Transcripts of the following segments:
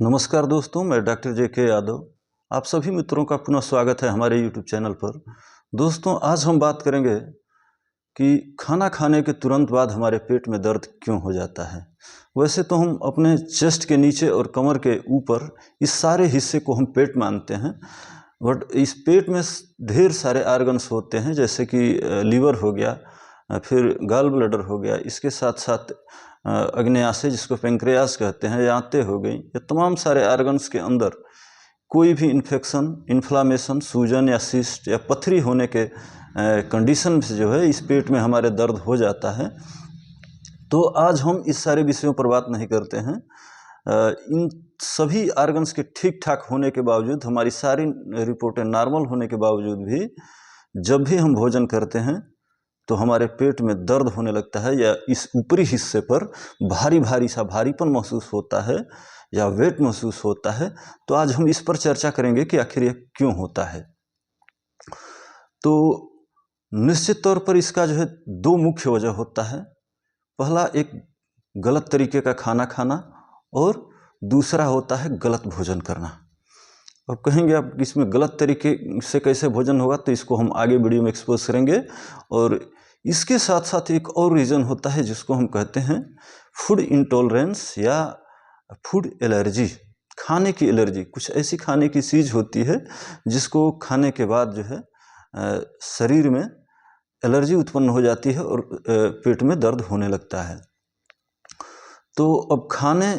नमस्कार दोस्तों, मैं डॉक्टर जे.के. यादव। आप सभी मित्रों का पुनः स्वागत है हमारे यूट्यूब चैनल पर। दोस्तों, आज हम बात करेंगे कि खाना खाने के तुरंत बाद हमारे पेट में दर्द क्यों हो जाता है। वैसे तो हम अपने चेस्ट के नीचे और कमर के ऊपर इस सारे हिस्से को हम पेट मानते हैं, बट इस पेट में ढेर सारे ऑर्गन्स होते हैं, जैसे कि लीवर हो गया, फिर गॉल ब्लैडर हो गया, इसके साथ साथ अग्न्याशय जिसको पेंक्रियास कहते हैं, या आंतें हो गई। ये तमाम सारे ऑर्गन्स के अंदर कोई भी इन्फेक्शन, इन्फ्लामेशन, सूजन या सिस्ट या पथरी होने के कंडीशन से जो है इस पेट में हमारे दर्द हो जाता है। तो आज हम इस सारे विषयों पर बात नहीं करते हैं। इन सभी ऑर्गन्स के ठीक ठाक होने के बावजूद, हमारी सारी रिपोर्टें नॉर्मल होने के बावजूद भी जब भी हम भोजन करते हैं तो हमारे पेट में दर्द होने लगता है, या इस ऊपरी हिस्से पर भारी भारी सा भारीपन महसूस होता है या वेट महसूस होता है। तो आज हम इस पर चर्चा करेंगे कि आखिर ये क्यों होता है। तो निश्चित तौर पर इसका जो है दो मुख्य वजह होता है। पहला, एक गलत तरीके का खाना खाना, और दूसरा होता है गलत भोजन करना। अब कहेंगे आप इसमें गलत तरीके से कैसे भोजन होगा, तो इसको हम आगे वीडियो में एक्सपोज करेंगे। और इसके साथ साथ एक और रीज़न होता है जिसको हम कहते हैं फूड इंटॉलरेंस या फूड एलर्जी, खाने की एलर्जी। कुछ ऐसी खाने की चीज़ होती है जिसको खाने के बाद जो है शरीर में एलर्जी उत्पन्न हो जाती है और पेट में दर्द होने लगता है। तो अब खाने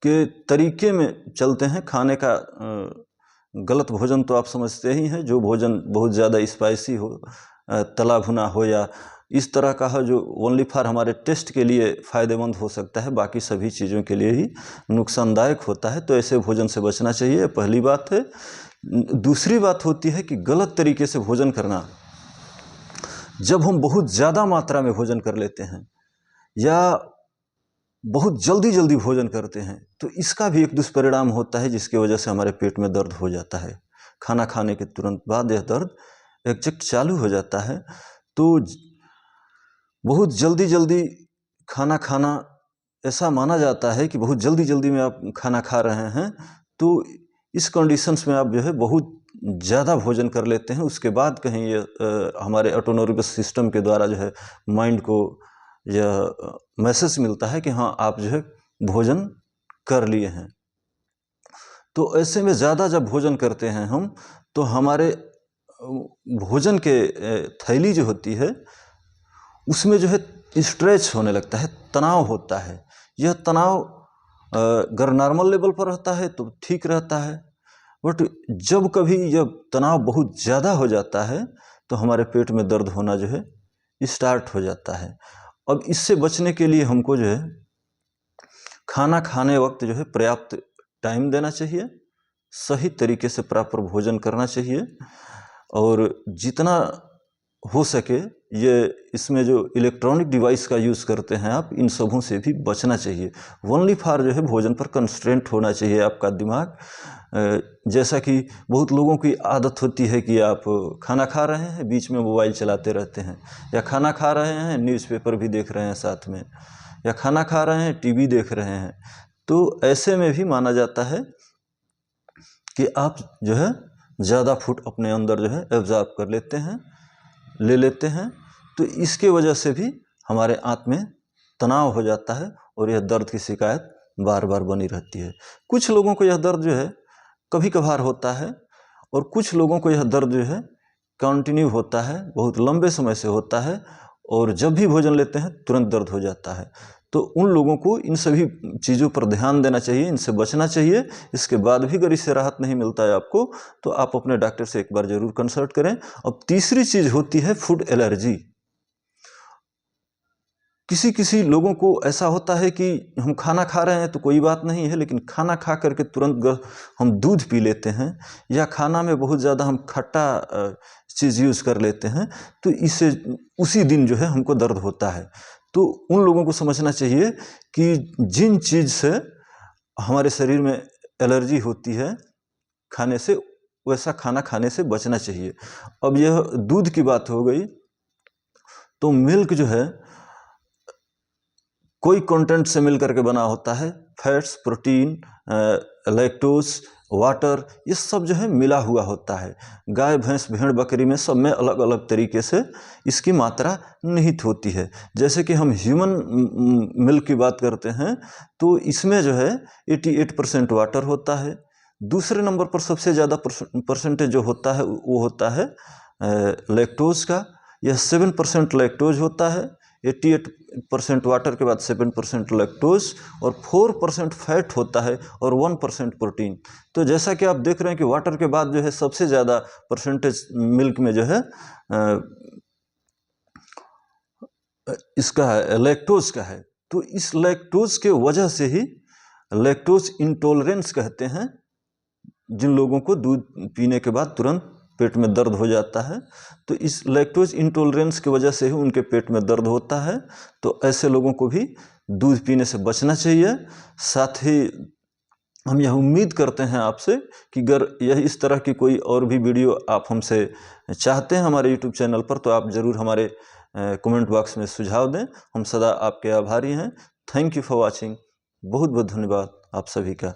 के तरीके में चलते हैं। खाने का गलत भोजन तो आप समझते ही हैं, जो भोजन बहुत ज़्यादा स्पाइसी हो, तला भुना हो, या इस तरह का हो जो ओनली फॉर हमारे टेस्ट के लिए फ़ायदेमंद हो सकता है, बाकी सभी चीज़ों के लिए ही नुकसानदायक होता है। तो ऐसे भोजन से बचना चाहिए, पहली बात है। दूसरी बात होती है कि गलत तरीके से भोजन करना। जब हम बहुत ज़्यादा मात्रा में भोजन कर लेते हैं या बहुत जल्दी जल्दी भोजन करते हैं, तो इसका भी एक दुष्परिणाम होता है, जिसकी वजह से हमारे पेट में दर्द हो जाता है। खाना खाने के तुरंत बाद यह दर्द एग्जैक्ट चालू हो जाता है। तो बहुत जल्दी जल्दी खाना खाना, ऐसा माना जाता है कि बहुत जल्दी जल्दी में आप खाना खा रहे हैं, तो इस कंडीशंस में आप जो है बहुत ज़्यादा भोजन कर लेते हैं। उसके बाद कहीं ये हमारे ऑटोनॉर्मस सिस्टम के द्वारा जो है माइंड को यह मैसेज मिलता है कि हाँ, आप जो है भोजन कर लिए हैं। तो ऐसे में ज़्यादा जब भोजन करते हैं हम, तो हमारे भोजन के थैली जो होती है उसमें जो है स्ट्रेच होने लगता है, तनाव होता है। यह तनाव अगर नॉर्मल लेवल पर रहता है तो ठीक रहता है, बट जब कभी यह तनाव बहुत ज़्यादा हो जाता है तो हमारे पेट में दर्द होना जो है स्टार्ट हो जाता है। अब इससे बचने के लिए हमको जो है खाना खाने वक्त जो है पर्याप्त टाइम देना चाहिए, सही तरीके से प्रॉपर भोजन करना चाहिए, और जितना हो सके ये इसमें जो इलेक्ट्रॉनिक डिवाइस का यूज़ करते हैं आप, इन सबों से भी बचना चाहिए। ओनली फॉर जो है भोजन पर कंस्ट्रेंट होना चाहिए आपका दिमाग। जैसा कि बहुत लोगों की आदत होती है कि आप खाना खा रहे हैं, बीच में मोबाइल चलाते रहते हैं, या खाना खा रहे हैं न्यूज़पेपर भी देख रहे हैं साथ में, या खाना खा रहे हैं टीवी देख रहे हैं। तो ऐसे में भी माना जाता है कि आप जो है ज़्यादा फूड अपने अंदर जो है एब्जॉर्ब कर ले लेते हैं। तो इसके वजह से भी हमारे आंत में तनाव हो जाता है और यह दर्द की शिकायत बार बार बनी रहती है। कुछ लोगों को यह दर्द जो है कभी कभार होता है, और कुछ लोगों को यह दर्द जो है कंटिन्यू होता है, बहुत लंबे समय से होता है, और जब भी भोजन लेते हैं तुरंत दर्द हो जाता है। तो उन लोगों को इन सभी चीज़ों पर ध्यान देना चाहिए, इनसे बचना चाहिए। इसके बाद भी अगर इससे राहत नहीं मिलता है आपको, तो आप अपने डॉक्टर से एक बार ज़रूर कंसल्ट करें। अब तीसरी चीज़ होती है फूड एलर्जी। किसी किसी लोगों को ऐसा होता है कि हम खाना खा रहे हैं तो कोई बात नहीं है, लेकिन खाना खा करके तुरंत हम दूध पी लेते हैं, या खाना में बहुत ज़्यादा हम खट्टा चीज़ यूज़ कर लेते हैं, तो इससे उसी दिन जो है हमको दर्द होता है। तो उन लोगों को समझना चाहिए कि जिन चीज़ से हमारे शरीर में एलर्जी होती है खाने से, वैसा खाना खाने से बचना चाहिए। अब यह दूध की बात हो गई, तो मिल्क जो है कोई कंटेंट से मिल करके बना होता है, फैट्स, प्रोटीन, लैक्टोज, वाटर, ये सब जो है मिला हुआ होता है। गाय, भैंस, भेड़, बकरी में सब में अलग अलग तरीके से इसकी मात्रा निहित होती है। जैसे कि हम ह्यूमन मिल्क की बात करते हैं तो इसमें जो है 88% वाटर होता है। दूसरे नंबर पर सबसे ज़्यादा परसेंटेज जो होता है वो होता है लैक्टोज का। यह 7% लैक्टोज होता है। 88% वाटर के बाद 7% लैक्टोज और 4% फैट होता है और 1% प्रोटीन। तो जैसा कि आप देख रहे हैं कि वाटर के बाद जो है सबसे ज़्यादा परसेंटेज मिल्क में जो है इसका है, लैक्टोज का है। तो इस लैक्टोज के वजह से ही लैक्टोज इंटॉलरेंस कहते हैं, जिन लोगों को दूध पीने के बाद तुरंत पेट में दर्द हो जाता है। तो इस लैक्टोज इंटॉलरेंस की वजह से ही उनके पेट में दर्द होता है। तो ऐसे लोगों को भी दूध पीने से बचना चाहिए। साथ ही हम यह उम्मीद करते हैं आपसे कि अगर यह इस तरह की कोई और भी वीडियो आप हमसे चाहते हैं हमारे यूट्यूब चैनल पर, तो आप ज़रूर हमारे कमेंट बॉक्स में सुझाव दें। हम सदा आपके आभारी हैं। Thank you for watching. बहुत बहुत धन्यवाद आप सभी का।